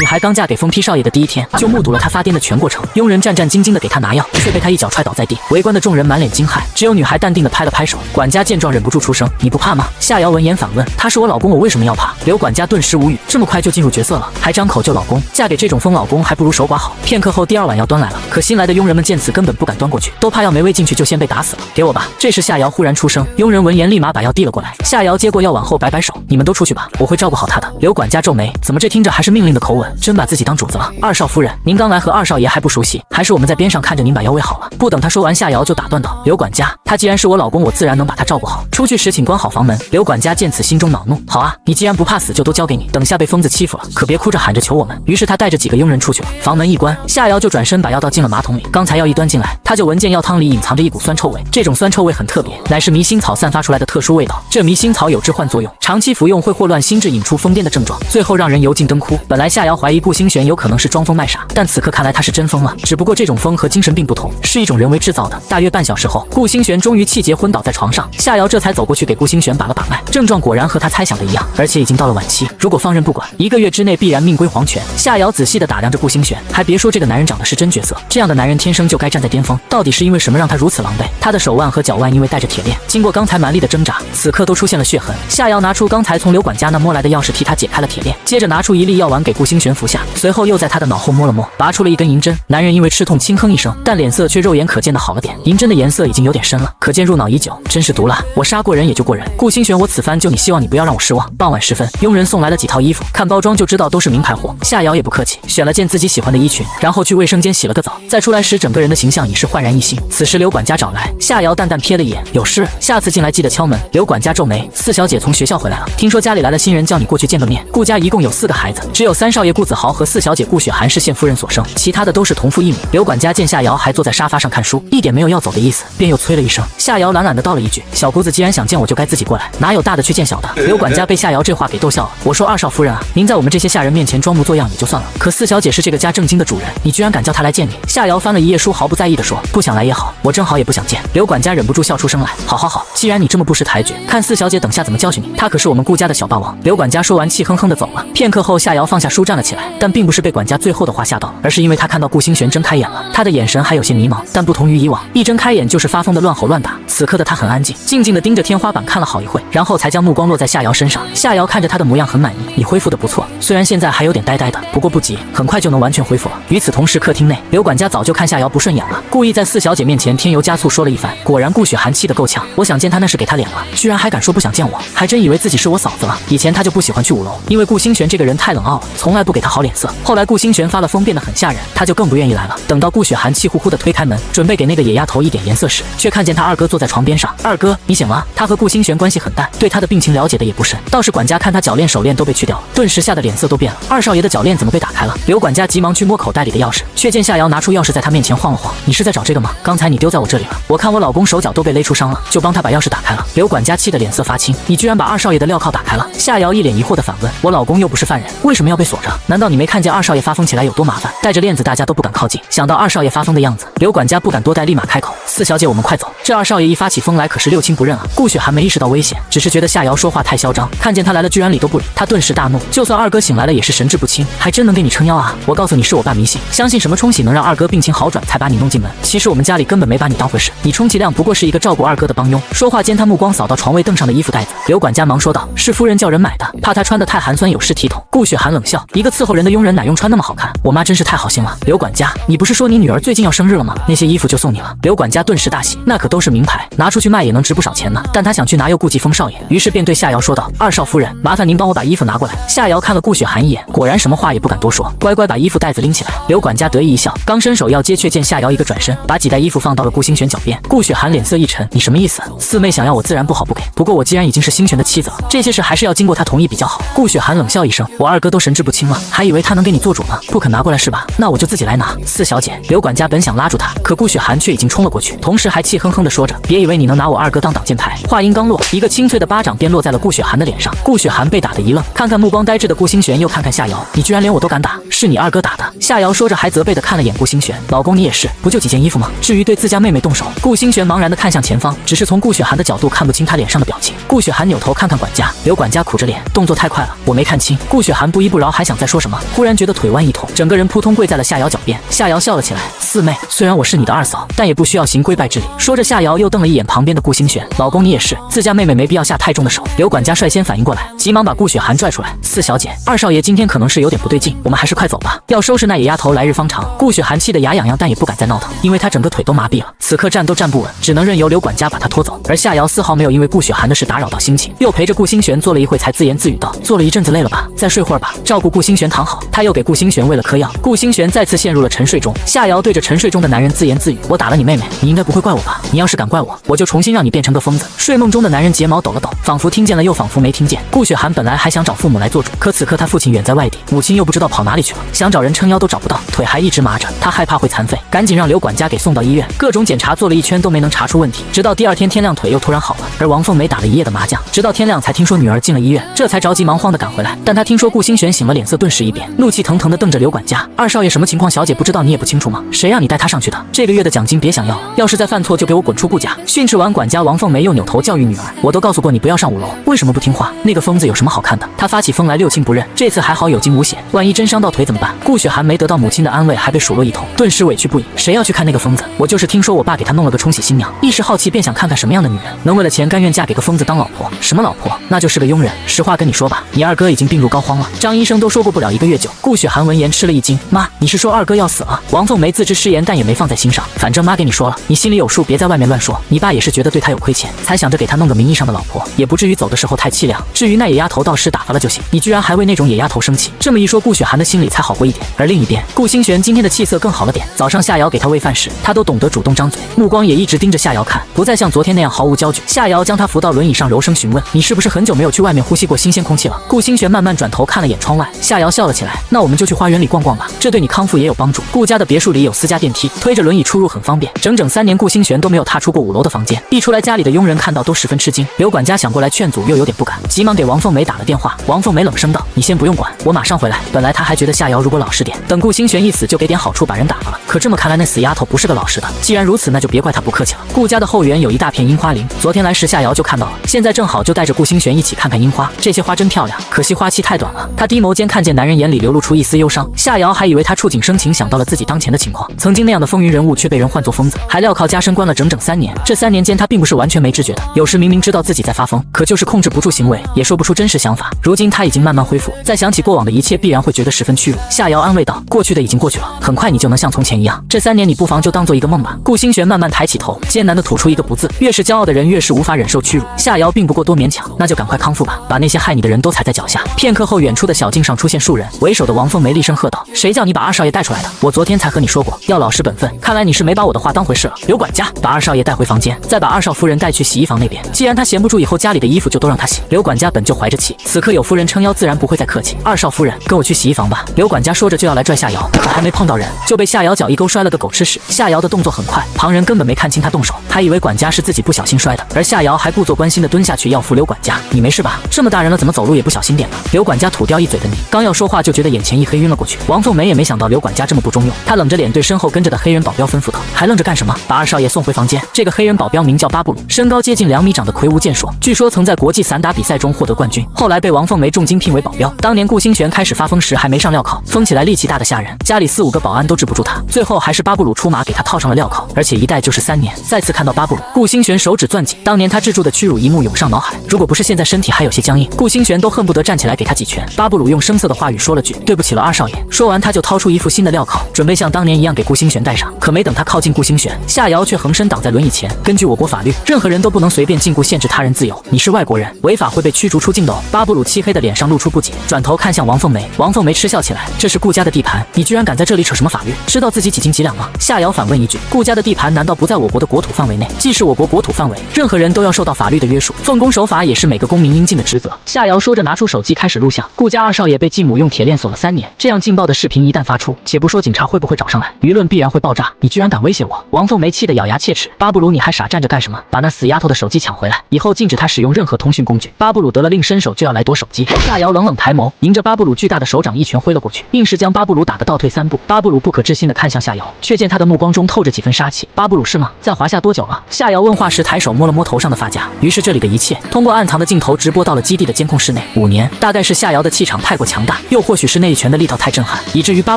女孩刚嫁给疯批少爷的第一天，就目睹了他发癫的全过程。佣人战战兢兢地给他拿药，却被他一脚踹倒在地。围观的众人满脸惊骇，只有女孩淡定地拍了拍手。管家见状忍不住出声：“你不怕吗？”夏瑶闻言反问：“他是我老公，我为什么要怕？”刘管家顿时无语，这么快就进入角色了，还张口就老公，嫁给这种疯老公还不如守寡好。片刻后，第二碗药端来了，可新来的佣人们见此根本不敢端过去，都怕药没喂进去就先被打死了。给我吧！这时夏瑶忽然出声，佣人闻言立马把药递了过来。夏瑶接过药往后摆摆手：“你们都出去吧，我会照顾好他的。”刘管家皱眉，怎么这听着还是命令的口吻，真把自己当主子了。二少夫人，您刚来和二少爷还不熟悉，还是我们在边上看着您把药喂好了。不等他说完，夏瑶就打断道：“刘管家，他既然是我老公，我自然能把他照顾好。出去时请关好房门。”刘管家见此心中恼怒：“好啊，你既然不怕死，就都交给你，等下被疯子欺负了，可别哭着喊着求我们。”于是他带着几个佣人出去了。房门一关，夏瑶就转身把药倒进了马桶里。刚才药一端进来，他就闻见药汤里隐藏着一股酸臭味，这种酸臭味很特别，乃是迷心草散发出来的特殊味道。这迷心草有致幻作用，长期服用会霍乱心智，引出疯癫的症状，最后让人油尽灯枯。本来夏瑶怀疑顾星璇有可能是装疯卖傻，但此刻看来他是真疯了，只不过这种疯和精神病不同，是一种人为制造的。大约半小时后，顾星璇终于气结昏倒在床上，夏瑶这才走过去给顾星璇把了把脉，症状果然和他猜想的一样，而且已经到了晚期，如果放任不管，1个月之内必然命归黄泉。夏瑶仔细地打量着顾星璇，还别说这个男人长得是真绝色，这样的男人天生就该站在巅峰，到底是因为什么让他如此狼狈？他的手腕和脚腕因为带着铁链，经过刚才蛮力的挣扎，此刻都出现了血痕。夏瑶拿出刚才从刘管家那摸来的钥匙替他解开了铁链，接着拿出一粒药丸给顾星璇服下，随后又在他的脑后摸了摸，拔出了一根银针。男人因为吃痛轻哼一声，但脸色却肉眼可见的好了点，银针的颜色已经有点深了，可见入脑已久，真是毒辣！我杀过人也就过人，顾星璇，我此番救你，希望你不要让我失望。傍晚时分，佣人送来了几套衣服，看包装就知道都是名牌货。夏瑶也不客气，选了件自己喜欢的衣裙，然后去卫生间洗了个澡，再出来时整个人的形象已是焕然一新。此时刘管家找来，夏瑶淡淡瞥了一眼，有事，下次进来记得敲门。刘管家皱眉，四小姐从学校回来了，听说家里来了新人，叫你过去见个面。顾家一共有4个孩子，只有3少爷顾子豪和4小姐顾雪涵是现夫人所生，其他的都是同父异母。刘管家见夏瑶还坐在沙发上看书，一点没有要走的意思，便又催了一声。夏瑶懒懒的道了一句：“小姑子既然想见我，就该自己过来，哪有大的去见小的？”刘管家被夏瑶这话给逗笑了。我说二少夫人啊，您在我们这些下人面前装模作样也就算了，可4小姐是这个家正经的主人，你居然敢叫她来见你？夏瑶翻了一页书，毫不在意的说：“不想来也好，我正好也不想见。”刘管家忍不住笑出声来：“好好好，既然你这么不识抬举，看4小姐等下怎么教训你，她可是我们顾家的小霸王。”刘管家说完，气哼哼的走了。片刻后，夏瑶放下书站了起来，但并不是被管家最后的话吓到，而是因为她看到顾星璇睁开眼了，她的眼神还有些迷茫，但不同于以往，一睁开眼就是发疯的乱吼乱打。此刻的她很安静，静静的盯着天花板看了好一会，然后才将目光落在夏瑶身上。夏瑶看着她的模样很满意：“你恢复的不错，虽然现在还有点呆呆的，不过不急，很快就能完全恢复了。”与此同时，客厅内，刘管家早就看夏瑶不顺眼了，故意在4小姐面前添油加醋说了一番。果然顾雪涵气得够呛，我想见她那是给她脸了，居然还敢说不想见我，还真以为自己是我嫂子了。以前她就不喜欢去5楼，因为顾星璇这个人太冷傲了，从来不给她好脸色。后来顾星璇发了疯，变得很吓人，她就更不愿意来了。等到顾雪涵气呼呼地推开门，准备给那个野丫头一点颜色时，却看见她二哥坐在床边上。“二哥，你醒了？”他和顾星璇关系很淡，对他的病情了解的也不深，倒是管家看他脚链手链都被去掉了，顿时吓得脸色都变了。二少爷的脚链怎么被打开了？刘管家急忙去摸口袋里的钥匙，却见夏瑶拿出钥匙在他面前晃了晃：“你是在找这个吗？刚才你丢在我这里了，我看我老公手脚都被勒出伤了，就帮他把钥匙打开了。”刘管家气得脸色发青：“你居然把二少爷的镣铐打开了？”夏瑶一脸疑惑地反问：“我老公又不是犯人，为什么要被锁着？难道你没看见二少爷发疯起来有多麻烦？带着链子大家都不敢靠近。”想到二少爷发疯的样子，刘管家不敢多待，立马开口：“4小姐，我们快走，这二少爷一发起疯来可是6亲不认啊！”顾雪涵没意识到危险，只是觉得夏瑶说话太嚣张，看见他来了居然理都不理，他顿时大怒：“就算二哥醒来了也是神志不清，还真能给你撑腰啊！我告诉你，是我爸迷信，相信什么冲洗能让二哥病情好转，才把你弄进门。其实我们家里根本没把你当回事，你充其量不过是一个照顾二哥的帮佣。”说话间，他目光扫到床位凳上的衣服袋子，刘管家忙说道：“是夫人叫人买的，怕他穿得太寒酸有失体统。”顾雪涵冷笑：“一个伺候人的佣人哪用穿那么好看？我妈真是太好心了。”刘管家，你不是说你女儿最近要生日了吗？那些衣服就送你了。刘管家顿时大喜，那可都是名牌，拿出去卖也能值不少钱呢。但他想去拿又顾忌风少爷，于是便对夏瑶说道：“二少夫人，麻烦您帮我把衣服拿过来。”夏瑶看了顾雪涵一眼，果然什么话也不敢多说，乖乖把衣服袋子拎起来。刘管家得意一笑，刚伸手要接，却见夏瑶一个转身，把几袋衣服放到了顾星璇脚边。顾雪涵脸色一沉：“你什么意思？四妹想要我自然不好不给，不过我既然已经是星璇的妻子了，这些事还是要经过她同意比较好。”顾雪涵冷笑一声：“我二哥都神志不清了，还以为他能给你做主呢，不肯拿过来是吧？那我就自己来拿。”4小姐，刘管家本想拉住她，可顾雪涵却已经冲了过去，同时还气哼哼地说着：“别以为你能拿我二哥当挡箭牌。”话音刚落，一个清脆的巴掌便落在了顾雪涵的脸上。顾雪涵被打得一愣，看看目光呆滞的顾星璇，又看看夏瑶：“你居然连我都敢打，是是你二哥打的。夏瑶说着，还责备的看了眼顾星璇，老公你也是，不就几件衣服吗？至于对自家妹妹动手？顾星璇茫然的看向前方，只是从顾雪寒的角度看不清她脸上的表情。顾雪寒扭头看看管家，刘管家苦着脸，动作太快了，我没看清。顾雪寒不依不饶，还想再说什么，忽然觉得腿弯一痛，整个人扑通跪在了夏瑶脚边。夏瑶笑了起来，四妹，虽然我是你的二嫂，但也不需要行跪拜之礼。说着，夏瑶又瞪了一眼旁边的顾星璇，老公你也是，自家妹妹没必要下太重的手。刘管家率先反应过来，急忙把顾雪寒拽出来，四小姐，二少爷今天可能是有点不对劲，我们还是快走吧，要收拾那野丫头来日方长。顾雪寒气得牙痒痒，但也不敢再闹腾，因为她整个腿都麻痹了，此刻站都站不稳，只能任由刘管家把她拖走。而夏瑶丝毫没有因为顾雪寒的事打扰到心情，又陪着顾星璇坐了一会，才自言自语道，坐了一阵子累了吧，再睡会儿吧，照顾顾星璇躺好。他又给顾星璇喂了颗药，顾星璇再次陷入了沉睡中。夏瑶对着沉睡中的男人自言自语，我打了你妹妹，你应该不会怪我吧？你要是敢怪我，我就重新让你变成个疯子。睡梦中的男人睫毛抖了抖，仿佛听见了又仿佛没听见。顾雪寒本来还想找父母来做主，可此刻他父亲远在外地，母亲又不知道跑哪里去了，想找人撑腰都找不到，腿还一直麻着，他害怕会残废，赶紧让刘管家给送到医院。各种检查做了一圈都没能查出问题，直到第二天天亮腿又突然好了。而王凤梅打了一夜的麻将，直到天亮才听说女儿进了医院，这才着急忙慌的赶回来。但他听说顾星璇醒了，脸色顿时一变，怒气腾腾的瞪着刘管家，二少爷什么情况？小姐不知道你也不清楚吗？谁让你带他上去的？这个月的奖金别想要了，要是再犯错就给我滚出顾家。训斥完管家，王凤梅又扭头教育女儿，我都告诉过你不要上5楼，为什么不听话？那个疯子有什么好看的？他发起疯来六亲不认，这次还好有惊无险，万一真伤到腿怎么办？顾雪寒没得到母亲的安慰，还被数落一通，顿时委屈不已。谁要去看那个疯子？我就是听说我爸给他弄了个冲喜新娘，一时好奇便想看看什么样的女人能为了钱甘愿嫁给个疯子当老婆。什么老婆？那就是个佣人。实话跟你说吧，你二哥已经病入膏肓了，张医生都说过不了1个月9。顾雪寒闻言吃了一惊，妈，你是说二哥要死了？王凤梅自知失言，但也没放在心上，反正妈给你说了，你心里有数，别在外面乱说。你爸也是觉得对他有亏欠，才想着给他弄个名义上的老婆，也不至于走的时候太凄凉。至于那野丫头，到时打发了就行。你居然还为那种野丫头生气，这么一说，顾雪寒的心里才好过一点。而另一边，顾星璇今天的气色更好了点。早上夏瑶给他喂饭时，他都懂得主动张嘴，目光也一直盯着夏瑶看，不再像昨天那样毫无焦距。夏瑶将他扶到轮椅上，柔声询问，你是不是很久没有去外面呼吸过新鲜空气了？顾星璇慢慢转头看了眼窗外，夏瑶笑了起来，那我们就去花园里逛逛吧，这对你康复也有帮助。顾家的别墅里有私家电梯，推着轮椅出入很方便。整整3年，顾星璇都没有踏出过5楼的房间，一出来家里的佣人看到都十分吃惊。刘管家想过来劝阻，又有点不敢，急忙给王凤梅打了电话。王凤梅冷声道，你先不用管，我马上回来。本来他还觉得夏瑶如果老实点，等顾星璇一死就给点好处把人打发了，可这么看来那死丫头不是个老实的。既然如此，那就别怪他不客气了。顾家的后园有一大片樱花林，昨天来时夏瑶就看到了，现在正好就带着顾星璇一起看看樱花。这些花真漂亮，可惜花期太短了。他低眸间看见男人眼里流露出一丝忧伤，夏瑶还以为他触景生情，想到了自己当前的情况，曾经那样的风云人物却被人唤作疯子，还料靠加深关了整整3年。这3年间他并不是完全没知觉的，有时明明知道自己在发疯，可就是控制不住行为，也说不出真实想法。如今他已经慢慢恢复，再想起过往的一切，必然会觉得十分屈辱。夏瑶安慰道，过去的已经过去了，很快你就能像从前一样，这3年你不妨就当做一个梦吧。顾星璇慢慢抬起头，艰难地吐出一个不字。越是骄傲的人，越是无法忍受屈辱。夏瑶并不过多勉强，那就赶快康复吧，把那些害你的人都踩在脚下。片刻后，远处的小径上出现数人，为首的王凤梅厉声喝道，谁叫你把二少爷带出来的？我昨天才和你说过，要老实本分，看来你是没把我的话当回事了。刘管家，把二少爷带回房间，再把二少夫人带去洗衣房那边，既然他闲不住，以后家里的衣服就都让他洗。刘管家本就怀着气，此刻有夫人撑腰，自然不会再客气。二少夫人，跟我去洗衣房吧。刘管家说着就要来拽夏瑶，可还没碰到人，就被夏瑶脚一勾摔了个狗吃屎。夏瑶的动作很快，旁人根本没看清他动手，还以为管家是自己不小心摔的，而夏瑶还故作关心的蹲下去要扶刘管家，你没事吧？这么大人了怎么走路也不小心点呢？刘管家吐掉一嘴的你，刚要说话就觉得眼前一黑晕了过去。王凤梅也没想到刘管家这么不中用，她冷着脸对身后跟着的黑人保镖吩咐道，还愣着干什么？把二少爷送回房间。这个黑人保镖名叫巴布鲁，身高接近2米，长得魁梧健硕，据说曾在国际散打比赛中获得冠军，后来被王凤梅重金聘为保镖。当年顾星璇开始发疯时还没上镣铐，疯起来力气大的吓人，家里4、5个保安都治不住他，最后还是巴布鲁出马给他套上了镣铐，而且一戴就是3年。再次看到巴布鲁，顾星璇手指攥紧，当年他制住的屈辱一幕涌上脑海，如果不是现在身体还有些僵硬，顾星璇都恨不得站起来给他几拳。巴布鲁用生涩的话语说了句对不起了二少爷，说完他就掏出一副新的镣铐，准备像当年一样给顾星璇戴上。可没等他靠近顾星璇，夏瑶却横身挡在轮椅前。根据我国法律，任何人都不能随便禁锢限制他人自由，你是外国人，违法会被驱逐出境的哦。巴布鲁漆黑的脸上露出不解，转头看向王凤梅。王凤梅嗤笑起来，这是顾家的地盘，你居然敢在这里扯什么法律？知道自己几斤几两吗？夏瑶反问一句，顾家的地盘难道不在我国的国土范围内？既是我国国土范围，任何人都要受到法律的约束，奉公守法也是每个公民应尽的职责。夏瑶说着拿出手机开始录像，顾家二少爷被继母用铁链锁了3年，这样劲爆的视频一旦发出，且不说警察会不会找上来，舆论必然会爆炸。你居然敢威胁我！王凤梅气得咬牙切齿，巴布鲁你还傻站着干什么？把那死丫头的手机抢回来，以后禁止她使用任何通讯工具。巴布鲁得了令，伸手就要来夺手机。夏瑶冷冷抬眸，迎着巴布鲁巨大的手掌一拳挥了过去。去，硬是将巴布鲁打得倒退3步。巴布鲁不可置信地看向夏瑶，却见他的目光中透着几分杀气。巴布鲁是吗？在华夏多久了？夏瑶问话时抬手摸了摸头上的发夹，于是这里的一切通过暗藏的镜头直播到了基地的监控室内。5年，大概是夏瑶的气场太过强大，又或许是那一拳的力道太震撼，以至于巴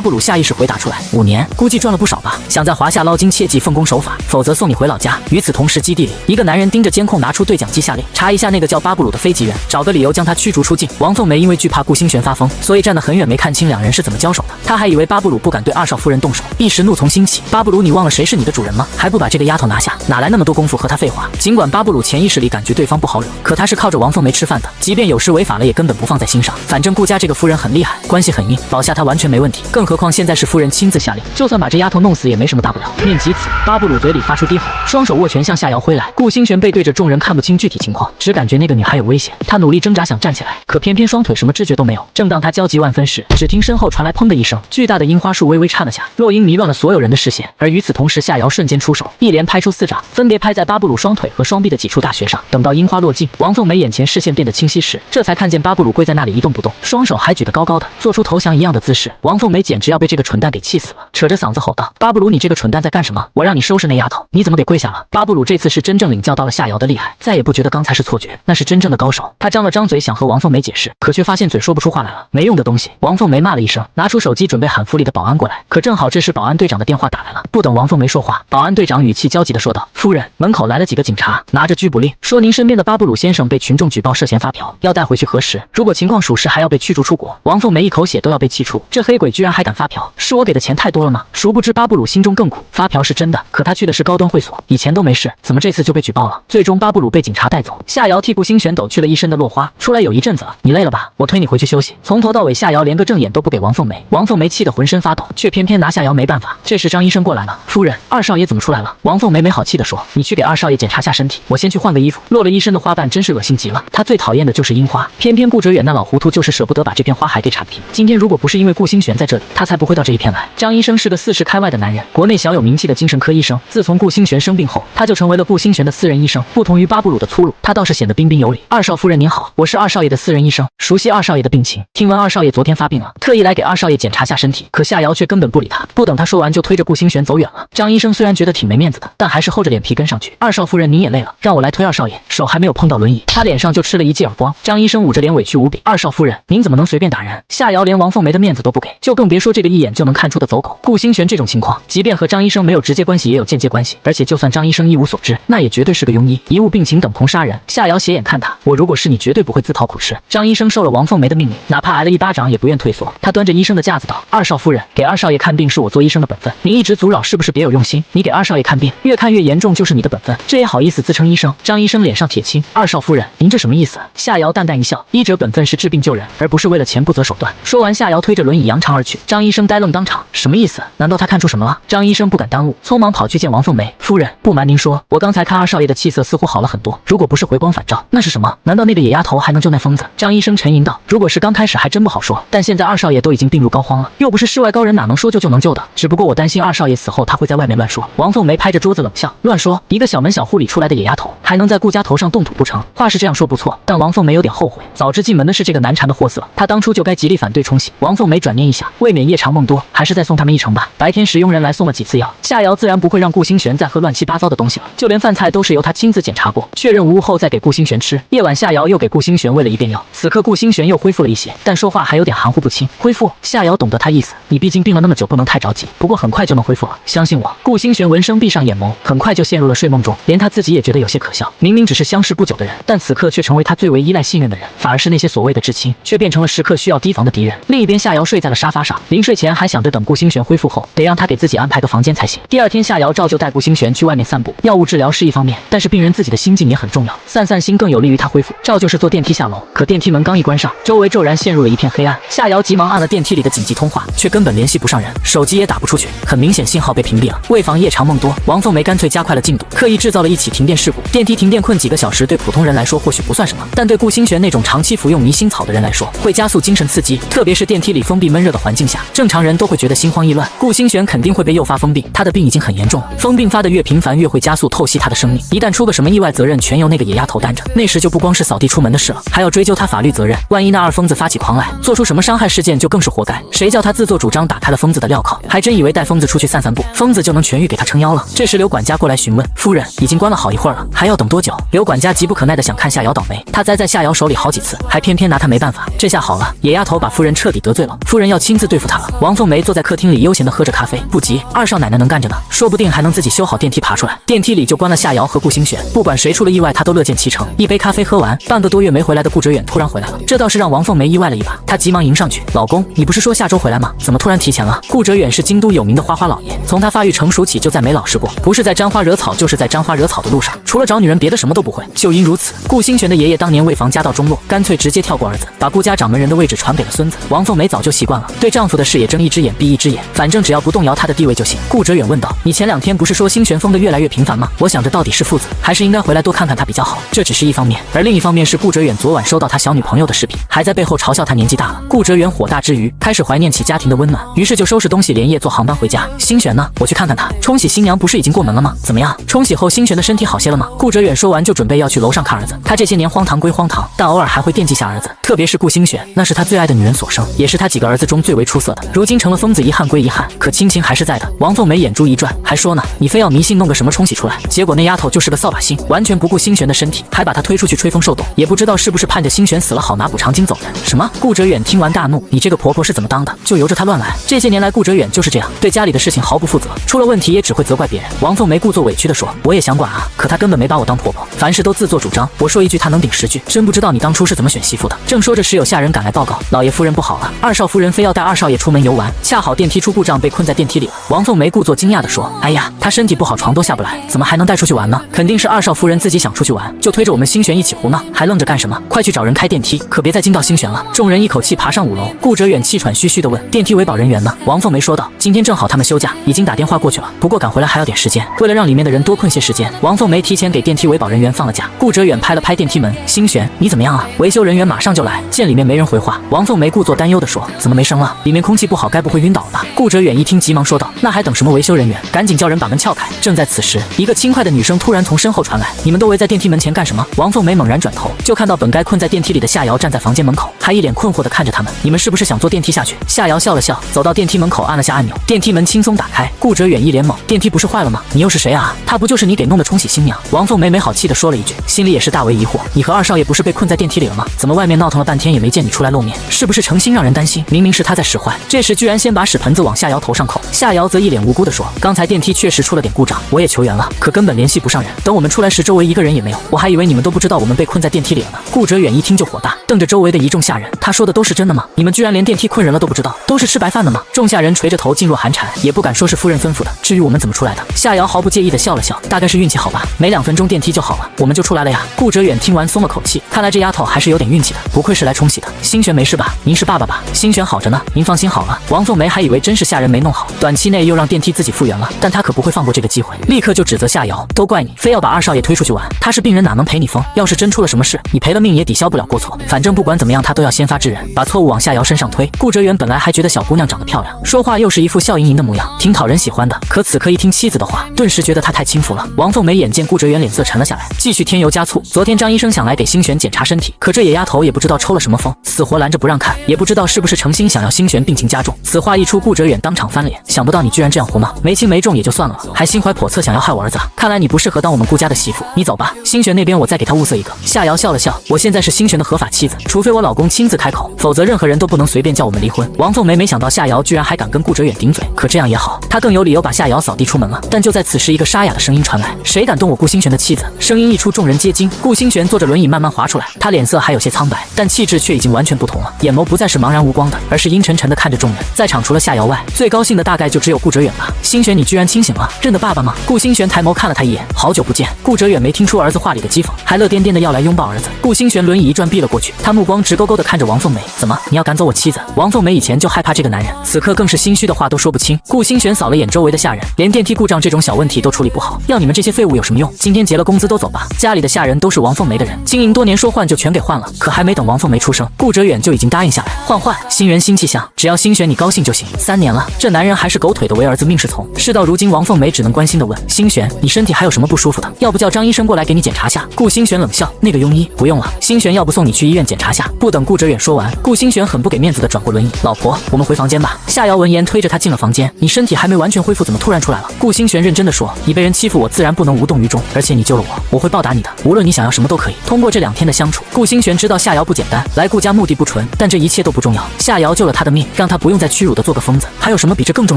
布鲁下意识回答出来：5年，估计赚了不少吧。想在华夏捞金，切记奉公守法，否则送你回老家。与此同时，基地里一个男人盯着监控，拿出对讲机下令查一下那个叫巴布鲁的飞机员，找个理由将他驱逐出境。王凤梅因为惧怕顾星璇发疯，所以站得很远，没看清两人是怎么交手的。她还以为巴布鲁不敢对2少夫人动手，一时怒从心起。巴布鲁，你忘了谁是你的主人吗？还不把这个丫头拿下？哪来那么多功夫和她废话？尽管巴布鲁潜意识里感觉对方不好惹，可他是靠着王凤梅吃饭的，即便有时违法了，也根本不放在心上。反正顾家这个夫人很厉害，关系很硬，保下她完全没问题。更何况现在是夫人亲自下令，就算把这丫头弄死也没什么大不了。念及此，巴布鲁嘴里发出低吼，双手握拳向夏瑶挥来。顾星璇背对着众人，看不清具体情况，只感觉那个女孩有危险。他努力挣扎想站起来，可偏偏双腿什么知觉都没有。正当他焦急万分时，只听身后传来砰的一声，巨大的樱花树微微颤了下，落樱迷乱了所有人的视线。而与此同时，夏瑶瞬间出手，一连拍出4掌，分别拍在巴布鲁双腿和双臂的几处大穴上。等到樱花落尽，王凤梅眼前视线变得清晰时，这才看见巴布鲁跪在那里一动不动，双手还举得高高的，做出投降一样的姿势。王凤梅简直要被这个蠢蛋给气死了，扯着嗓子吼道：“巴布鲁，你这个蠢蛋在干什么？我让你收拾那丫头，你怎么给跪下了？”巴布鲁这次是真正领教到了夏瑶的厉害，再也不觉得刚才是错觉，那是真正的高手。他张了张嘴想和王凤梅解释，可却发现嘴说不出话来了。没用的东西！王凤梅骂了一声，拿出手机准备喊府里的保安过来。可正好这时保安队长的电话打来了。不等王凤梅说话，保安队长语气焦急地说道：“夫人，门口来了几个警察，拿着拘捕令，说您身边的巴布鲁先生被群众举报涉嫌发嫖，要带回去核实，如果情况属实，还要被驱逐出国。”王凤梅一口血都要被气出，这黑鬼居然还敢发嫖，是我给的钱太多了吗？殊不知巴布鲁心中更苦，发嫖是真的，可他去的是高端会所，以前都没事，怎么这次就被举报了？最终巴布鲁被警察带走。夏瑶替顾星璇抖去了一身的落花，出来有一阵子了，你累了吧？我推你回去休息。从头到尾，夏瑶连个正眼都不给王凤梅，王凤梅气得浑身发抖，却偏偏拿夏瑶没办法。这时张医生过来了，夫人，2少爷怎么出来了？王凤梅没好气地说：“你去给2少爷检查下身体，我先去换个衣服。”落了一身的花瓣真是恶心极了，他最讨厌的就是樱花，偏偏顾哲远那老糊涂就是舍不得把这片花海给铲平。今天如果不是因为顾星璇在这里，他才不会到这一片来。张医生是个40开外的男人，国内小有名气的精神科医生。自从顾星璇生病后，他就成为了顾星璇的私人医生。不同于巴布鲁的粗鲁，他倒是显得彬彬有礼。“2少夫人您好，我是2少爷的私人医生，熟悉2少爷的病情。听闻2少爷昨天发病了，特意来给2少爷检查下身体。”可夏瑶却根本不理他，不等他说完就推着顾星璇走远了。张医生虽然觉得挺没面子的，但还是厚着脸皮跟上去。“2少夫人您也累了，让我来推2少爷。”手还没有碰到轮椅，他脸上就吃了一记耳光。张医生捂着脸委屈无比：“2少夫人，您怎么能随便打人？”夏瑶连王凤梅的面子都不给，就更别说这个一眼就能看出的走狗。顾星璇这种情况，即便和张医生没有直接关系，也有间接关系，而且就算张医生一无所知，那也绝对是个庸医，贻误病情等同杀人。夏瑶斜眼看他：“我如果是你，绝对不会自讨苦吃。”张医生受了王凤梅的命令，哪怕挨了一巴掌也不愿退缩。他端着医生的架子道：“2少夫人，给2少爷看病是我做医生的本分，您一直阻扰，是不是别有用心？你给2少爷看病，越看越严重，就是你的本分，这也好意思自称医生？”张医生脸上铁青：“2少夫人，您这什么意思？”夏瑶淡淡一笑：“医者本分是治病救人，而不是为了钱不择手段。”说完，夏瑶推着轮椅扬长而去。张医生呆愣当场，什么意思？难道他看出什么了？张医生不敢耽误，匆忙跑去见王凤梅：“夫人，不瞒您说，我刚才看2少爷的气色似乎好了很多，如果不是回光返照，那是什么？难道那个野丫头还能救那疯子？”张医生沉吟道：“如果是刚开始还真不好说，但现在2少爷都已经病入膏肓了，又不是世外高人，哪能说救就能救的？只不过我担心2少爷死后他会在外面乱说。”王凤梅拍着桌子冷笑：“乱说？一个小门小户里出来的野丫头，还能在顾家头上动土不成？话是这样说不错，但王凤梅有点后悔，早知进门的是这个难缠的货色，她当初就该极力反对冲洗。”王凤梅转念一想，未免夜长梦多，还是再送他们一程吧。白天使佣人来送了几次药，夏瑶自然不会让顾星璇再喝乱七八糟的东西了，就连饭菜都是由他亲自检查过，确认无误后再给顾星璇吃。夜晚，夏瑶又给顾星璇喂了一遍药，此刻顾星璇又恢复了一些，但说话还有点含糊不清。恢复？夏瑶懂得他意思，你毕竟病了那么久，不能太着急，不过很快就能恢复了，相信我。顾星璇闻声闭上眼眸，很快就陷入了睡梦中，连他自己也觉得有些可笑。明明只是相识不久的人，但此刻却成为他最为依赖信任的人，反而是那些所谓的至亲，却变成了时刻需要提防的敌人。另一边，夏瑶睡在了沙发上，临睡前还想着等顾星璇恢复后，得让他给自己安排个房间才行。第二天，夏瑶照旧带顾星璇去外面散步。药物治疗是一方面，但是病人自己的心境也很重要，散散心更有利于他恢复。照旧是坐电梯下楼，可电梯门刚一关上，周围骤然陷入了一片黑暗。夏瑶急忙按了电梯里的紧急通话，却根本联系不上人，手机也打不出去，很明显信号被屏蔽了。为防夜长梦多，王凤梅干脆加快了进度，刻意制造了一起停电事故。电梯停电困几个小时，对普通人来说或许不算什么，但对顾星璇那种长期服用迷心草的人来说，会加速精神刺激，特别是电梯里封闭闷热的环境下，正常人都会觉得心慌意乱。顾星璇肯定会被诱发疯病，他的病已经很严重了，疯病发的越频繁，越会加速透析他的生命。一旦出个什么意外，责任全由那个野丫头担着，那时就不光是扫地出门的事了，还要追究他法律责任。万一那二疯子发起狂来，做出什么伤害事件，远就更是活该，谁叫他自作主张打开了疯子的镣铐，还真以为带疯子出去散散步，疯子就能痊愈给他撑腰了。这时刘管家过来询问，夫人已经关了好一会儿了，还要等多久？刘管家急不可耐的想看夏瑶倒霉，他栽在夏瑶手里好几次，还偏偏拿他没办法。这下好了，野丫头把夫人彻底得罪了，夫人要亲自对付他了。王凤梅坐在客厅里悠闲的喝着咖啡，不急，二少奶奶能干着呢，说不定还能自己修好电梯爬出来。电梯里就关了夏瑶和顾星璇，不管谁出了意外，他都乐见其成。一杯咖啡喝完，半个多月没回来的顾哲远突然回来了，这倒是让王凤梅意外了一把。她急忙迎上去，老公，你不是说下周回来吗？怎么突然提前了？顾哲远是京都有名的花花老爷，从他发育成熟起就再没老实过，不是在沾花惹草，就是在沾花惹草的路上，除了找女人别的什么都不会。就因如此，顾星璇的爷爷当年为防家道中落，干脆直接跳过儿子，把顾家掌门人的位置传给了孙子。王凤梅早就习惯了，对丈夫的事也睁一只眼闭一只眼，反正只要不动摇他的地位就行。顾哲远问道，你前2天不是说星璇疯得越来越频繁吗？我想着到底是父子，还是应该回来多看看他比较好。这只是一方面，而另一方面是顾哲远昨晚收到他小女朋友的视频，还在背后嘲笑他年纪大了。顾哲远火大之余，开始怀念起家庭的温暖，于是就收拾东西连夜坐航班回家。星璇呢？我去看看她。冲喜新娘不是已经过门了吗？怎么样？冲喜后星璇的身体好些了吗？顾哲远说完就准备要去楼上看儿子。他这些年荒唐归荒唐，但偶尔还会惦记下儿子，特别是顾星璇，那是他最爱的女人所生，也是他几个儿子中最为出色的。如今成了疯子，遗憾归遗憾，可亲情还是在的。王凤梅眼珠一转，还说呢，你非要迷信弄个什么冲喜出来，结果那丫头就是个扫把星，完全不顾星璇的身体，还把她推出去吹风受冻，也不知道是不是盼着星璇死了好拿补偿金走人。什么？顾哲远听完大怒，你这个婆婆是怎么当的？就由着她乱来。这些年来顾哲远就是这样，对家里的事情毫不负责，出了问题也只会责怪别人。王凤梅故作委屈地说，我也想管啊，可她根本没把我当婆婆，凡事都自作主张，我说一句她能顶10句，真不知道你当初是怎么选媳妇的。正说着，时有下人赶来报告，老爷夫人不好了，二少夫人非要带二少爷出门游玩，恰好电梯出故障，被困在电梯里了。王凤梅故作惊讶地说，哎呀，她身体不好，床都下不来，怎么还能带出去玩呢？肯定是二少夫人自己想出去玩，就推着我们星璇一起胡闹，还愣着干什么？快去找人开电梯，可别再惊到星璇了。众人一口气爬上5楼，顾哲远气喘吁吁地问，电梯维保人员呢？王凤梅说道，今天正好他们休假，已经打电话过去了，不过赶回来还要点时间，为了让里面的人多困些时间，王凤梅提前给电梯维保人员放了假。顾哲远拍了拍电梯门，星璇，你怎么样啊？维修人员马上就来。见里面没人回话，王凤梅故作担忧地说，怎么没声了？里面空气不好，该不会晕倒了吧？顾哲远一听急忙说道，那还等什么维修人员？赶紧叫人把门撬开。正在此时，一个轻快的女声突然从身后传来，你们都围在电梯门前干什么？王凤梅猛然转头，就看到本该困在电梯里的夏瑶站在房间门口，还一脸困惑地看着他们，你们是不是想坐电梯下去？夏瑶笑了笑，走到电梯门口按了下按钮，电梯门轻松打开。顾哲远一脸懵，电梯不是坏了吗？你又是谁啊？她不就是你给弄的冲喜新娘？王凤梅没好气地说了一句，心里也是大为疑惑，你和二少爷不是被困在电梯里了吗？怎么外面闹腾了半天也没见你出来露面？是不是诚心让人担心？明明是他在使坏。这时居然先把屎盆子往夏瑶头上扣。夏瑶则一脸无辜地说，刚才电梯确实出了点故障，我也求援了，可根本联系不上人，等我们出来时周围一个人也没有，我还以为你们都不知道我们被困在电梯里了呢。顾哲远一听就火大，瞪着周围的一众下人，他说的都是真的吗？你们居然连电梯困人了都不知道，都是吃白饭的吗？众下人垂着头噤若寒蝉，也不敢说是夫人吩咐的。至于我们怎么出来的，夏瑶毫不介意地笑了笑，大概是运气好吧，没2分钟电梯就好了，我们就出来了呀。顾哲远听完松了口气，看来这丫头还是有点运气的，不愧是来冲喜的。星璇没事吧？您是爸爸吧？星璇好着呢，您放心好了。王凤梅还以为真是下人没弄好，短期内又让电梯自己复原了，但她可不会放过这个机会，立刻就指责夏瑶，都怪你，非要把二少爷推出去玩，他是病人哪能陪你疯？要是真出了什么事，你赔了命也抵消不了过错，反正不管怎么样，他都要先发制人，把错误往夏瑶身上推。顾哲远本来还觉得小姑娘长得漂亮，说话又是一副笑盈盈的模样，挺讨人喜欢的，可此刻一听妻子的话，顿时觉得她太轻浮了。王凤梅眼见顾哲远脸色沉了下来，继续添油加醋，昨天张医生想来给星璇检查身体，可这野丫头也不知道抽了什么风，死活拦着不让看，也不知道是不是诚心想要星璇病情加重。此话一出，顾哲远当场翻脸，想不到你居然这样胡闹，没轻没重也就算了，还心怀叵测想要害我儿子，看来你不适合当我们顾家的媳妇，你走吧，星璇那边我再给他物色一个。夏瑶笑了笑，我现在是星璇的合法妻子，除非我老公亲自开口，否则任何人都不能随便叫我们离婚。王凤梅没想到夏瑶居然还敢跟顾哲远顶嘴，可这样也好，她更有理由把夏瑶扫地出门了。但就在此时，一个沙哑的声音传来，谁敢动我顾星璇的妻子？声音一出，众人皆惊。顾星璇坐着轮椅慢慢滑出来，她脸色还有些苍白，但气质却已经完全不同了，眼眸不再是茫然无光的，而是阴沉沉的看着众人。在场除了夏瑶外，最高兴的大概就只有顾哲远了。星璇，你居然清醒了，认得爸爸吗？顾星璇抬眸看了他一眼，好久不见。顾哲远没听出儿子话里的讥讽，还乐颠颠的要来拥抱儿子。顾星璇轮椅一转避了过去，他目光直勾勾的看着王凤梅，怎么，你要赶走我妻子？王凤梅以前就害怕这个男人，此刻更是心虚的的话都说不清。顾星璇扫了眼周围的下人，连电梯故障这种小问题都处理不好，要你们这些废物有什么用？今天结了工资都走吧。家里的下人都是王凤梅的人，经营多年，说换就全给换了。可还没等王凤梅出声，顾哲远就已经答应下来，换。新人新气象，只要星璇你高兴就行。3年了，这男人还是狗腿的为儿子命是从。事到如今，王凤梅只能关心的问星璇，你身体还有什么不舒服的？要不叫张医生过来给你检查下？顾星璇冷笑，那个庸医不用了，星璇要不送你去医院检查下。不等顾哲远说完，顾星璇很不给面子的转过轮椅，老婆，我们回房间吧。夏瑶闻言推着他进了房间，你身体还没完全恢复，怎么突然出来了？顾星璇认真的说，你被人欺负，我自然不能无动于衷，而且你救了我，我会报答你的，无论你想要什么都可以。通过这2天的相处，顾星璇知道夏瑶不简单，来顾家目的不纯，但这一切都不重要。夏瑶救了他的命，让他不用再屈辱的做个疯子，还有什么比这更重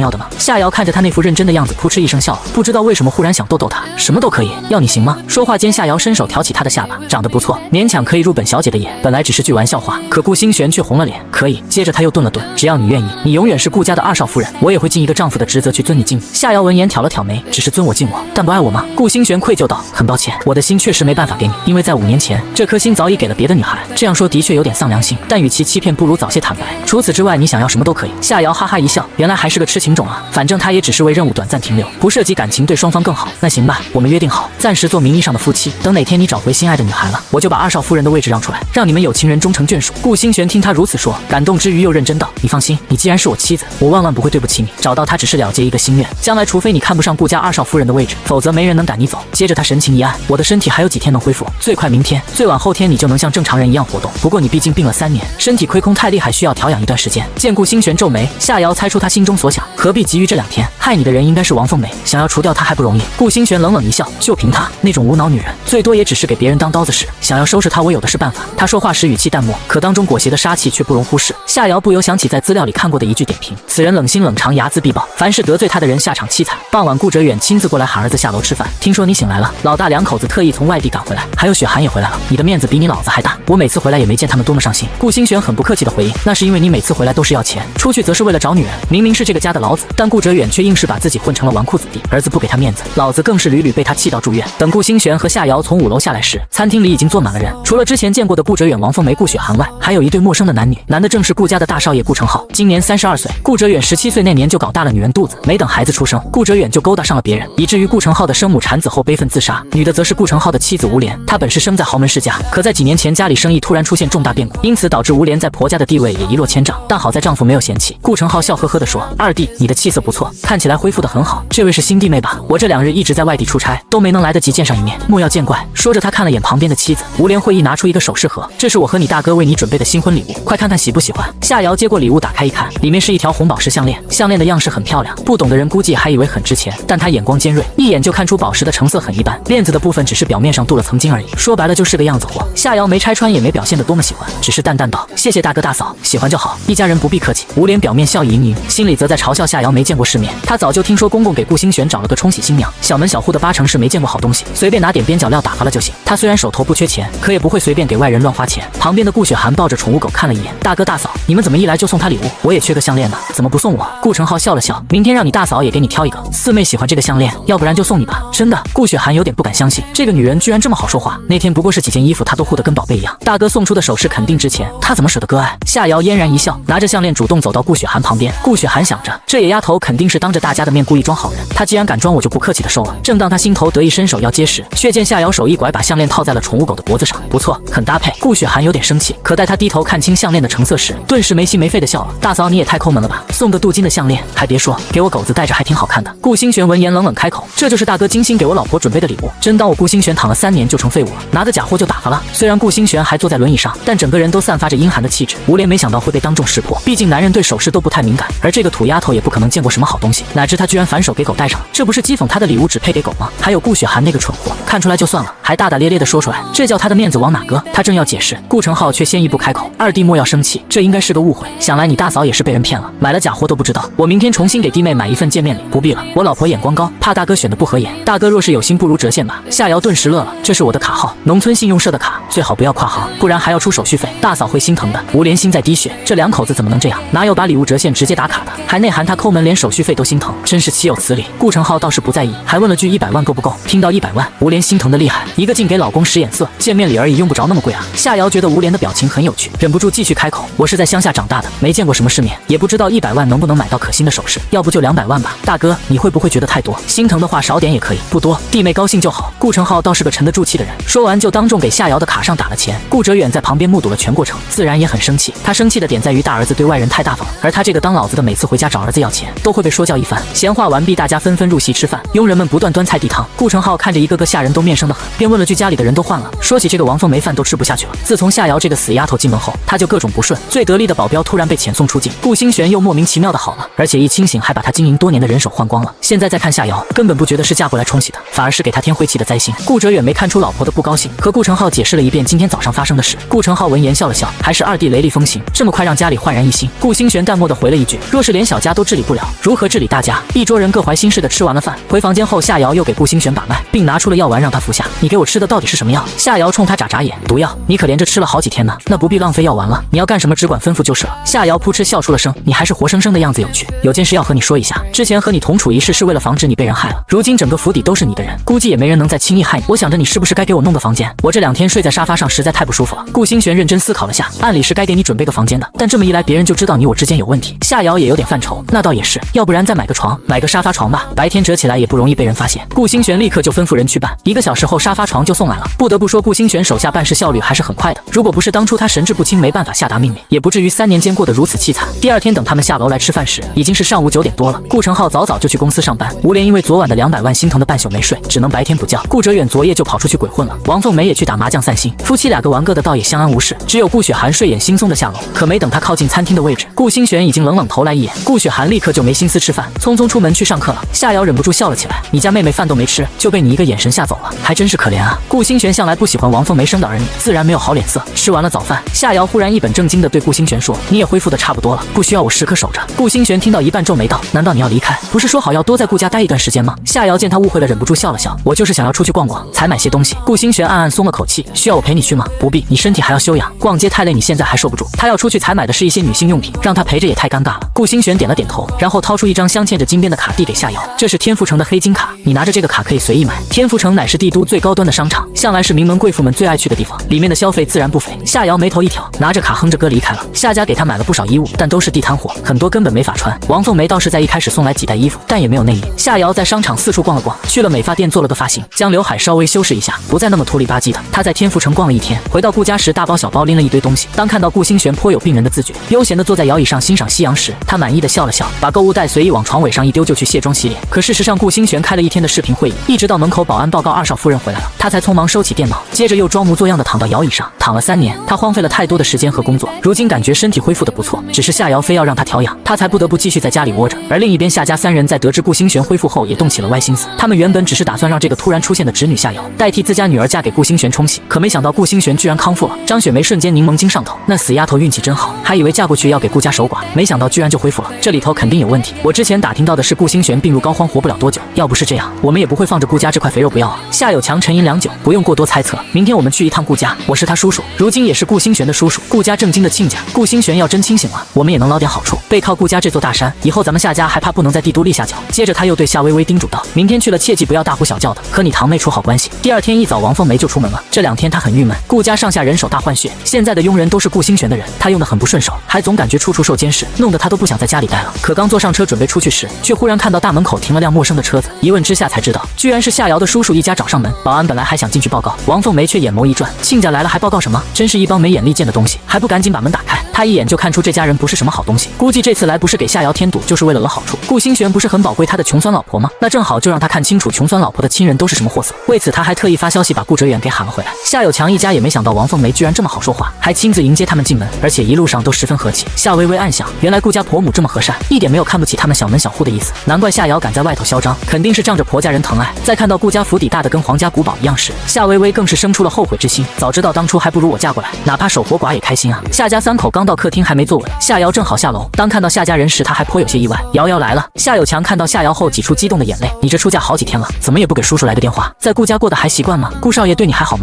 要的吗？夏瑶看着他那副认真的样子，扑哧一声笑了，不知道为什么忽然想逗逗他，什么都可以，要你行吗？说话间，夏瑶伸手挑起他的下巴，长得不错，勉强可以入本小姐的眼。本来只是句玩笑话，可顾星璇却红了脸，可以。接着他又顿了顿，只要你愿意，你永远是顾家的2少夫人，我也会尽一个丈夫的职责去尊你敬你。夏瑶闻言挑了挑眉，只是尊我敬我，但不爱我吗？顾星璇愧疚道，很抱歉，我的心确实没办法给你，因为在5年前，这颗心早已给了别的女孩。这样说的确有点丧良心，但与其欺骗，不如早些坦白。除此之外，你想要什么都可以。夏瑶哈哈一笑，原来还是个痴情种啊，反正他也只是为任务短暂停留，不涉及感情，对双方更好。那行吧，我们约定好，暂时做名义上的夫妻，等哪天你找回心爱的女孩了，我就把2少夫人的位置让出来，让你们有情人终成眷属。顾星璇听他如此说，感动之余又认真道，你放心，你既然是我妻子，我万万不会对不起你。找到他只是了结一个心愿，将来除非你看不上顾家2少夫人的位置，否则没人能赶你走。接着他神情一暗，我的身体还有几天能恢复？最快明天，最晚后天你就能像正常人一样活动。不过你毕竟病了3年，身体亏空太厉害，需要调养一段时间。见顾星璇皱眉，夏瑶猜出他心中所想，何必急于这2天？害你的人应该是王凤梅，想要除掉她还不容易。顾星璇冷冷一笑，就凭她那种无脑女人，最多也只是给别人当刀子使，想要收拾她，我有的是办法。他说话时语气淡漠，可当中裹挟的杀气却不容忽视。夏瑶不由想起在资料里看过的一句点评，此人冷心冷肠，睚眦必报，凡是得罪他的人下场凄惨。傍晚，顾哲远亲自过来喊儿子下楼吃饭，听说你醒来了，老大2口子特意从外地赶回来，还有雪涵也回来了，你的面子比你老子还大，我每次回来也没见他们多么上心。顾星璇很不客气的回应，那是因为你每次回来都是要钱，出去则是为了找女人，明明是这个家的老子，但顾哲远却硬是把自己混成了纨绔子弟，儿子不给他面子，老子更是屡屡被他气到住院。等顾星璇和夏瑶从5楼下来时，餐厅里已经坐满了人，除了之前见过的顾哲远、王凤梅、顾雪涵外，还有一对陌生的男女，男的正是顾家的大少爷顾成浩，今年32岁，顾哲远17岁那年就搞大了女人肚子，没等孩子出生，顾哲远就勾搭上了别人，以至于顾成浩的生母产子后悲愤自杀，女的则是顾成浩的妻子吴莲。她本是生在豪门世家，可在几年前家里生意突然出现重大变故，因此导致吴莲在婆家的地位也一落千丈。但好在丈夫没有嫌弃，顾成浩笑呵呵地说：“二弟，你的气色不错，看起来恢复得很好。这位是新弟妹吧？我这2日一直在外地出差，都没能来得及见上一面，莫要见怪。”说着，他看了眼旁边的妻子吴莲，会意拿出一个首饰盒，这是我和你大哥为你准备的新婚礼物，快看看喜不喜欢。夏瑶接过礼物，打开一看，里面是一条红宝石项链，项链的样式很漂亮，不懂的人估计还以为很值钱，但他眼光尖锐，一眼就看出宝石的成色很一般，链子的部分只是表面上镀了层金而已，说白了就是个样子货。夏瑶没拆穿，也没表现得多么喜欢，只是淡淡道：“谢谢大哥大嫂，喜欢就好，一家人不必客气。”吴莲表面笑意盈盈，心里则在嘲笑夏瑶没见过世面。他早就听说公公给顾星璇找了个冲喜新娘，小门小户的8成是没见过好东西，随便拿点边角料打发了就行。他虽然手头不缺钱，可也不会随便给外人乱花钱。旁边的顾雪涵抱着宠物狗看了一眼，大哥大嫂，你们怎么一来就送他礼物？我也缺个项链呢，怎么不送我？顾成浩笑了笑，明天让你大嫂也给你挑一个。四妹喜欢这个项链，要不然就送你吧。真的？顾雪涵有点不敢相信，这个女人居然这么好说话。那天不过是几件衣服，她都护得跟宝贝一样。大哥送出的首饰肯定值钱，她怎么舍得割爱？夏瑶嫣然一笑，拿着项链主动走到顾雪涵旁边。顾雪涵想着，这野丫头肯定是当着大家的面故意装好人，她既然敢装，我就不客气的收了。正当她心头得意伸手要接时，却见夏瑶手一拐，把项链套在了宠物狗的脖子上。不错，很搭配。顾雪涵有点生气，可待她低头看清项链的成色时，顿时没心没肺的笑了。大嫂你也太抠门了吧，送个镀金的项链，还别说，给我狗子戴着还挺好看的。顾星璇闻言冷冷开口，这就是大哥精心给我老婆准备的礼物，真当我顾星璇躺了3年就成废物了，拿个假货就打发了。虽然顾星璇还坐在轮椅上，但整个人都散发着阴寒的气质。吴莲没想到会被当众识破，毕竟男人对首饰都不太敏感，而这个土丫头也不可能见过什么好东西，哪知她居然反手给狗戴上了，这不是讥讽她的礼物只配给狗吗？还有顾雪涵那个蠢货，看出来就算了，还大大咧咧的说出来，这叫她的面子往哪搁？她正要解释，顾成浩却先一步开口，二弟莫要生气，这应该是个误会，想来你大嫂也是被人骗了，买了假货都不知道。我明天重新给弟妹买一份见面礼。不必了，我老婆眼光高，怕大哥选的不合眼。大哥若是有心，不如折现吧。夏瑶顿时乐了，这是我的卡号，农村信用社的卡，最好不要跨行，不然还要出手续费，大嫂会心疼的。吴莲心在滴血，这两口子怎么能这样？哪有把礼物折现直接打卡的？还内涵他抠门，连手续费都心疼，真是岂有此理。顾成浩倒是不在意，还问了句100万够不够？听到100万，吴莲心疼的厉害，一个劲给老公使眼色，见面礼而已，用不着那么贵啊。夏瑶觉得吴莲的表情很有趣，忍不住继续开口，我是在乡下长大的，没见过什么世面，也不知道100万能不能买到可心的首饰，要不就200万吧。大哥，你会不会觉得太多？心疼的话少点也可以，不多，弟妹高兴就好。顾成浩倒是个沉得住气的人，说完就当众给夏瑶的卡上打了钱。顾哲远在旁边目睹了全过程，自然也很生气。他生气的点在于大儿子对外人太大方了，而他这个当老子的每次回家找儿子要钱，都会被说教一番。闲话完毕，大家纷纷入席吃饭，佣人们不断端菜递汤。顾成浩看着一个个下人都面生得很，便问了句家里的人都换了。说起这个王凤梅，饭都吃不下去了。自从夏瑶这个死丫头进门后，他就各种不顺。最得力的保镖突然被遣送出境，顾星璇又莫名其妙的好了，而且一清醒还把他经营多年的人手换光了。现在再看夏瑶，根本不觉得是嫁过来冲喜的，反而是给他添晦气的灾星。顾哲远没看出老婆的不高兴，和顾成浩解释了一遍今天早上发生的事。顾成浩闻言笑了笑，还是二弟雷厉风行，这么快让家里焕然一新。顾星璇淡漠的回了一句，若是连小家都治理不了，如何治理大家？一桌人各怀心事的吃完了饭，回房间后，夏瑶又给顾星璇把脉，并拿出了药丸让他服下。你给我吃的到底是什么药？夏瑶冲他眨眨眼，毒药，你可连着吃了好几天呢，那不必浪费药丸了，你要干什么只管吩咐就是了。夏瑶扑哧笑出了声，你还是活生生的样子有趣。有件事要和你说一下，之前和你同处一室是为了防止你被人害了，如今整个府邸都是你的人，估计也没人能再轻易害你。我想着你是不是该给我弄个房间？我这2天睡在沙发上实在太不舒服了。顾星璇认真思考了下，按理是该给你准备个房间的，但这么一来别人就知道你我之间有问题。夏瑶也有点犯愁，那倒也是，要不然再买个床，买个沙发床吧，白天折起来也不容易被人发现。顾星璇立刻就吩咐人去办，1个小时后沙发床就送来了。不得不说顾星璇手下办事效率还是很快的，如果不是当初他神志不清没办法下达命令，也不至于3年间过得如此凄惨。第2天等他们下楼来吃饭时，已经是上午9点多了。顾成浩早早就去公司上班，吴莲因为昨晚的200万心疼的半宿没睡，只能白天补觉。顾哲远昨夜就跑出去鬼混了，王凤梅也去打麻将散心，夫妻2个玩个的倒也相安无事。只有顾雪涵睡眼惺忪的下楼，可没等他靠近餐厅的位置，顾星璇已经冷冷投来一眼，顾雪涵立刻就没心思吃饭，匆匆出门去上课了。夏瑶忍不住笑了起来，你家妹妹饭都没吃，就被你一个眼神吓走了，还真是可怜啊。顾星璇向来不喜欢王凤梅生的儿女，自然没有好脸色。吃完了早饭，夏瑶忽然一本正经地对顾星璇说，你也恢复的差不多了，不需要我时刻守着。顾星璇听到一半皱眉道，难道你要离开？不是说好要多在顾家待一段时间吗？夏瑶见他误会了，忍不住笑了笑，我就是想要出去逛逛，采买些东西。顾星璇暗暗松了口气，需要我陪你去吗？不必，你身体还要休养，逛街太累，你现在还受不住。他要出去采买的是一些女性用品，让他陪着也太尴尬了。顾星璇点了点头，然后掏出一张镶嵌着金边的卡递给夏瑶，这是天福城的黑金卡，你拿着这个卡可以随意买。天福城乃是帝都最高端的商场，向来是名门贵妇们最爱去的地方，里面的消费自然不菲。夏瑶眉头一挑，拿着卡哼着歌离开了。夏家给他买了不少衣物，但都是地摊货，很多根本没法穿。王凤梅倒是在一开始送来几袋衣服，但也没有内衣。夏瑶在商场四处逛了逛，去了美发店做了个发型，将刘海稍微修饰一下，不再那么秃里吧唧的。她在天福城逛了1天，回到顾家时大包小包拎了一堆东西。当看到顾星璇颇有病人的自觉，悠闲地坐在摇椅上欣赏夕阳时，她满意的笑了笑，把购物袋随意往床尾上一丢，就去卸妆洗脸。可事实上顾星璇开了1天的视频会议，一直到门口保安报告2少夫人回来了，她才匆忙收起电脑，接着又装模作样的躺到摇椅上。躺了3年，她荒废了太多的时间和工作，如今感觉身体恢复的不错，只是夏瑶非要让她调养，她才不得不继续在家里窝着。而另一边夏家3人在得知顾星璇恢复后也动起了歪心思，他们原本只是打算让这个突然出现的侄女夏瑶代替自家女儿嫁给顾星璇冲喜，可没想到顾星璇居然康复了。张雪梅瞬间柠檬精上头，那死丫头运气真好，还以为嫁过去要给顾家守寡，没想到居然就恢复了，这里头肯定有问题。我之前打听到的是顾星璇病入膏肓，活不了多久，要不是这样，我们也不会放着顾家这块肥肉不要啊。夏有强沉吟良久，不用过多猜测，明天我们去一趟顾家，我是他叔叔，如今也是顾星璇的叔叔，顾家正经的亲家，顾星璇要真清醒了，我们也能捞点好处。背靠顾家这座大山，以后咱们夏家还怕不能在帝都立下脚。接着他又对夏薇薇叮嘱道，明天去了切记不要大呼小叫的，和你堂妹处好关系。第2天一早，王凤梅就出门了。这2天她很郁闷，顾家上下人手大换血，现在的佣人都是顾星璇的人，她用得很不顺手，还总感觉处处受监视，弄得她都不想在家里待了。可刚坐上车准备出去时，却忽然看到大门口停了辆陌生的车子，一问之下才知道，居然是夏瑶的叔叔一家找上门。保安本来还想进去报告，王凤梅却眼眸一转，亲家来了还报告什么？真是一帮没眼力见的东西，还不赶紧把门打开。他一眼就看出这家人不是什么好东西，估计这次来不是给夏瑶添堵，就是为了讹好处。顾星璇不是很宝贵他的穷酸老婆吗？那正好就让他看清楚穷酸老婆的亲人都是什么货色。为此他还特意发消息把顾哲远给喊了回来。夏有强一家也没想到王凤梅居然这么好说话，还亲自迎接他们进门，而且一路上都十分和气。夏微微暗想，原来顾家婆母这么和善，一点没有看不起他们小门小户的意思，难怪夏瑶敢在外头嚣张，肯定是仗着婆家人疼爱。再看到顾家府邸大的跟皇家古堡一样时，夏微微更是生出了后悔之心，早知道当初还不如我嫁过来，哪怕守活寡也开心啊。夏家3口刚到客厅还没坐稳，夏瑶正好下楼，当看到夏家人时，他还颇有些意外。瑶瑶来了。夏有强看到夏瑶后挤出激动的眼泪：“你这出嫁好几天了，怎么也不给叔叔来个电话？在顾家过得还习惯吗？顾少爷对你还好吗？”